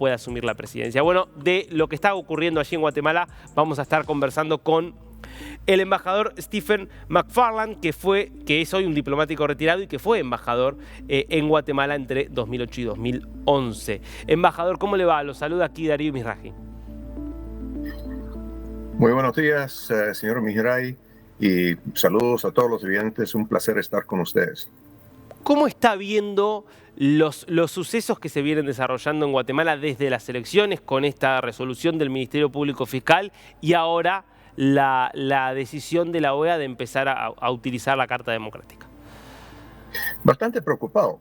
pueda asumir la presidencia. Bueno, de lo que está ocurriendo allí en Guatemala vamos a estar conversando con el embajador Stephen McFarland, que es hoy un diplomático retirado y que fue embajador en Guatemala entre 2008 y 2011. Embajador, ¿cómo le va? Lo saluda aquí Darío Mizrahi. Muy buenos días, señor Mizrahi, y saludos a todos los oyentes. Un placer estar con ustedes. ¿Cómo está viendo los sucesos que se vienen desarrollando en Guatemala desde las elecciones con esta resolución del Ministerio Público Fiscal y ahora la decisión de la OEA de empezar a utilizar la Carta Democrática? Bastante preocupado.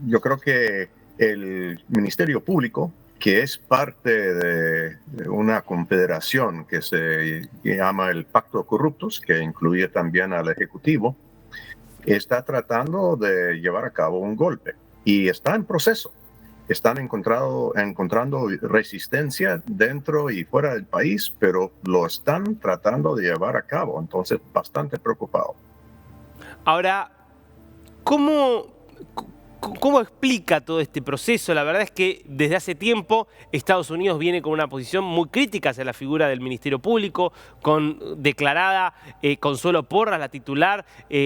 Yo creo que el Ministerio Público, que es parte de una confederación que se llama el Pacto de Corruptos, que incluye también al Ejecutivo, está tratando de llevar a cabo un golpe y está en proceso. Están encontrando resistencia dentro y fuera del país, pero lo están tratando de llevar a cabo. Entonces, bastante preocupado. Ahora, ¿cómo explica todo este proceso? La verdad es que desde hace tiempo Estados Unidos viene con una posición muy crítica hacia la figura del Ministerio Público, con declarada Consuelo Porras, la titular,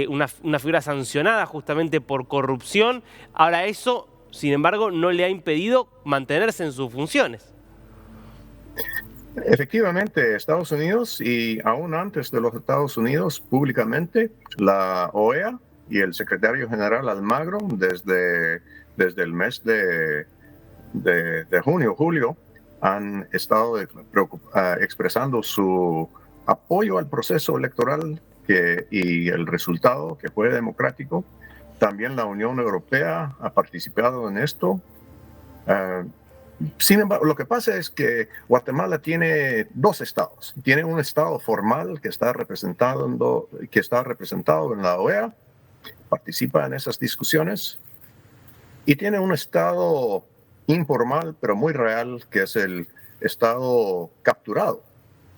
una figura sancionada justamente por corrupción. Ahora eso, sin embargo, no le ha impedido mantenerse en sus funciones. Efectivamente, Estados Unidos, y aún antes de los Estados Unidos, públicamente, la OEA y el secretario general Almagro, desde el mes de julio, han estado expresando su apoyo al proceso electoral y el resultado que fue democrático. También la Unión Europea ha participado en esto. Sin embargo, lo que pasa es que Guatemala tiene dos estados. Tiene un estado formal que está representado en la OEA, participa en esas discusiones, y tiene un estado informal, pero muy real, que es el estado capturado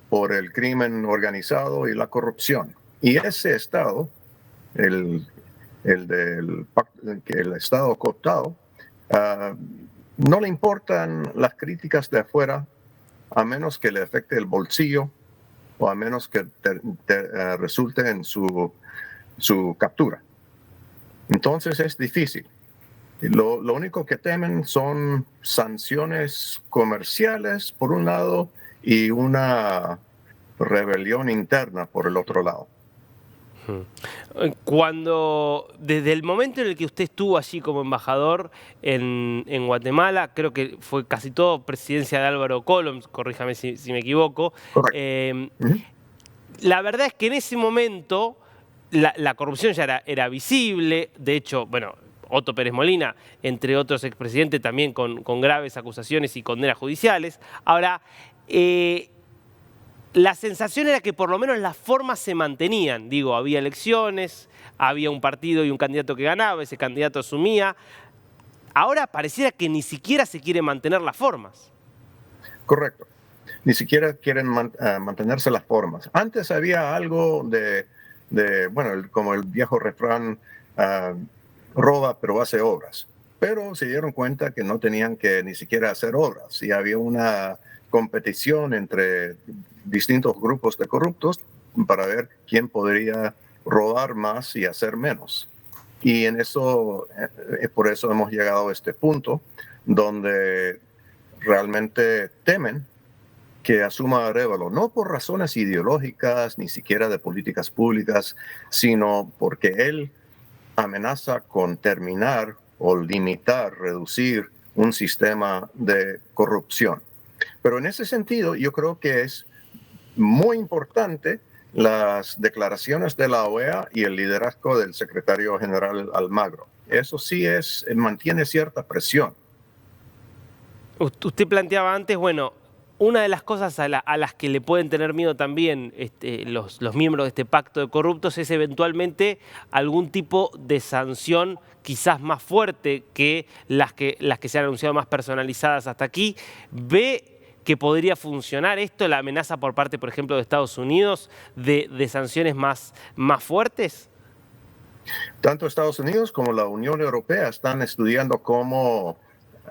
por el crimen organizado y la corrupción. Y ese estado, el estado cooptado, no le importan las críticas de afuera, a menos que le afecte el bolsillo o a menos que resulte en su captura. Entonces es difícil. Lo único que temen son sanciones comerciales por un lado y una rebelión interna por el otro lado. Desde el momento en el que usted estuvo allí como embajador en Guatemala, creo que fue casi todo presidencia de Álvaro Colom, corríjame si me equivoco. La verdad es que en ese momento la corrupción ya era visible. De hecho, bueno, Otto Pérez Molina, entre otros expresidentes, también con graves acusaciones y condenas judiciales. Ahora, la sensación era que por lo menos las formas se mantenían. Digo, había elecciones, había un partido y un candidato que ganaba, ese candidato asumía. Ahora pareciera que ni siquiera se quieren mantener las formas. Correcto. Ni siquiera quieren mantenerse las formas. Antes había algo bueno, como el viejo refrán, roba pero hace obras. Pero se dieron cuenta que no tenían que ni siquiera hacer obras. Y había una competición entre distintos grupos de corruptos para ver quién podría robar más y hacer menos. Y por eso hemos llegado a este punto donde realmente temen que asuma Arévalo, no por razones ideológicas ni siquiera de políticas públicas, sino porque él amenaza con terminar o limitar, reducir un sistema de corrupción. Pero en ese sentido, yo creo que es muy importante las declaraciones de la OEA y el liderazgo del secretario general Almagro. Eso sí mantiene cierta presión. Usted planteaba antes, bueno, una de las cosas a las que le pueden tener miedo también los miembros de este pacto de corruptos es eventualmente algún tipo de sanción quizás más fuerte que las que se han anunciado, más personalizadas hasta aquí. ¿Ve que podría funcionar esto, la amenaza por parte, por ejemplo, de Estados Unidos de sanciones más fuertes? Tanto Estados Unidos como la Unión Europea están estudiando cómo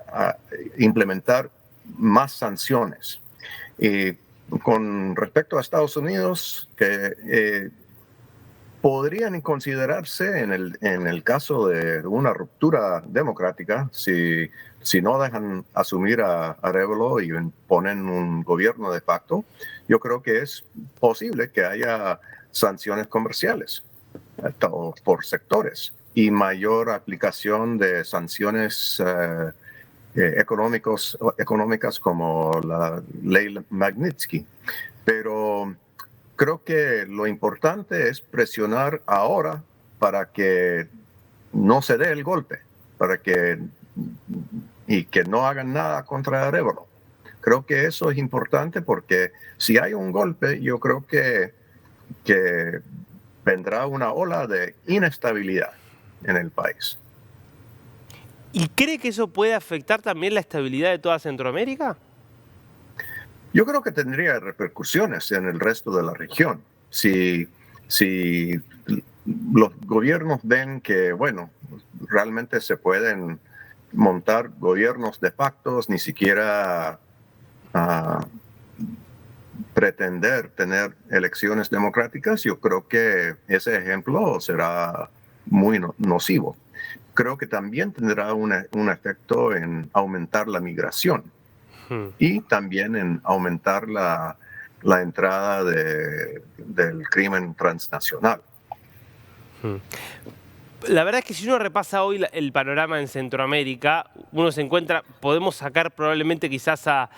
a implementar más sanciones. Y con respecto a Estados Unidos, que podrían considerarse en el caso de una ruptura democrática, si no dejan asumir a Arevalo y ponen un gobierno de facto, yo creo que es posible que haya sanciones comerciales por sectores y mayor aplicación de sanciones económicas como la ley Magnitsky. Pero creo que lo importante es presionar ahora para que no se dé el golpe, y que no hagan nada contra Arevalo. Creo que eso es importante porque si hay un golpe, yo creo que vendrá una ola de inestabilidad en el país. ¿Y cree que eso puede afectar también la estabilidad de toda Centroamérica? Yo creo que tendría repercusiones en el resto de la región. Si los gobiernos ven que, bueno, realmente se pueden montar gobiernos de facto, ni siquiera pretender tener elecciones democráticas, yo creo que ese ejemplo será muy nocivo. Creo que también tendrá un efecto en aumentar la migración y también en aumentar la entrada del crimen transnacional. La verdad es que si uno repasa hoy el panorama en Centroamérica, uno se encuentra, podemos sacar probablemente quizás a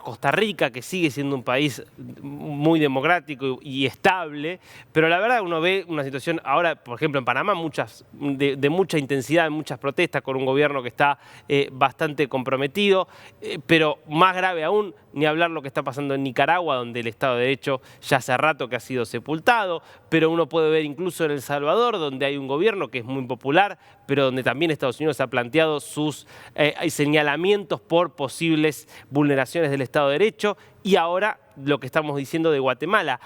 Costa Rica, que sigue siendo un país muy democrático y estable, pero la verdad uno ve una situación ahora, por ejemplo en Panamá, de mucha intensidad, muchas protestas con un gobierno que está bastante comprometido, pero más grave aún, ni hablar lo que está pasando en Nicaragua, donde el Estado de Derecho ya hace rato que ha sido sepultado, pero uno puede ver incluso en El Salvador, donde hay un gobierno que es muy popular, pero donde también Estados Unidos ha planteado sus señalamientos por posibles vulneraciones del Estado de Derecho, y ahora lo que estamos diciendo de Guatemala.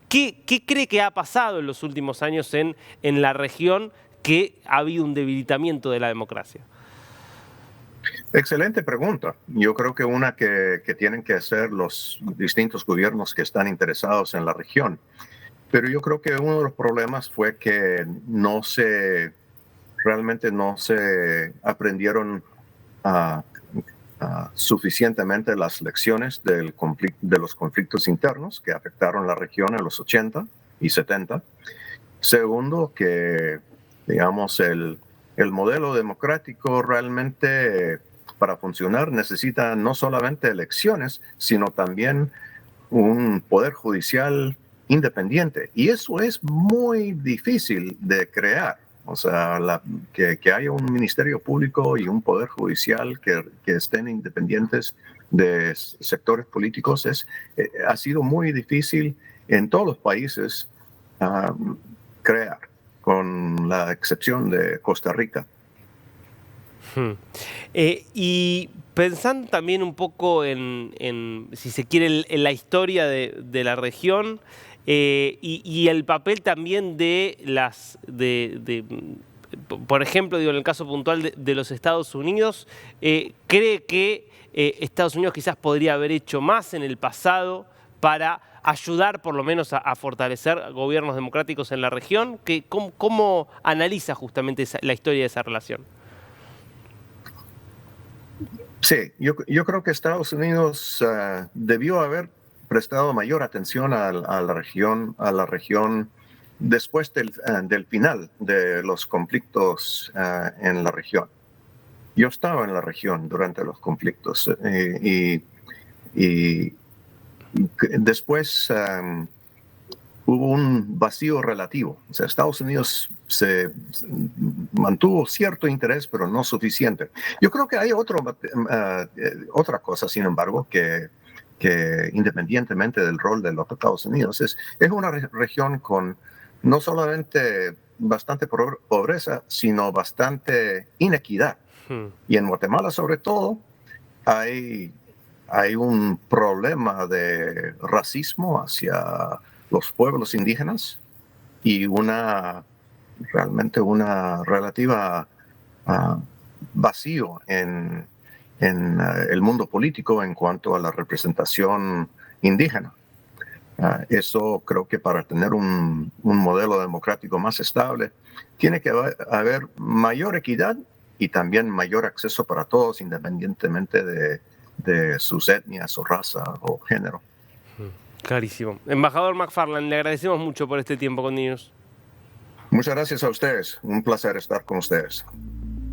¿Qué cree que ha pasado en los últimos años en la región que ha habido un debilitamiento de la democracia? Excelente pregunta. Yo creo que una que tienen que hacer los distintos gobiernos que están interesados en la región. Pero yo creo que uno de los problemas fue que realmente no se aprendieron suficientemente las lecciones de los conflictos internos que afectaron la región en los 80 y 70. Segundo, que digamos el modelo democrático realmente para funcionar necesita no solamente elecciones, sino también un poder judicial independiente. Y eso es muy difícil de crear. O sea, que haya un ministerio público y un poder judicial que estén independientes de sectores políticos ha sido muy difícil en todos los países crear, con la excepción de Costa Rica. Y pensando también un poco en, si se quiere, en la historia de la región y el papel también por ejemplo, digo, en el caso puntual de los Estados Unidos, ¿cree que Estados Unidos quizás podría haber hecho más en el pasado para ayudar por lo menos a fortalecer gobiernos democráticos en la región? ¿Cómo analiza justamente la historia de esa relación? Sí, yo creo que Estados Unidos debió haber prestado mayor atención a la región después del final de los conflictos en la región. Yo estaba en la región durante los conflictos y después hubo un vacío relativo. O sea, Estados Unidos se mantuvo cierto interés, pero no suficiente. Yo creo que hay otra cosa, sin embargo, que independientemente del rol de los Estados Unidos, es una región con no solamente bastante pobreza, sino bastante inequidad. Y en Guatemala, sobre todo, hay un problema de racismo hacia los pueblos indígenas y realmente una relativa vacío en el mundo político en cuanto a la representación indígena. Eso creo que para tener un modelo democrático más estable, tiene que haber mayor equidad y también mayor acceso para todos, independientemente de sus etnias o raza o género. Clarísimo. Embajador McFarland, le agradecemos mucho por este tiempo con News. Muchas gracias a ustedes. Un placer estar con ustedes.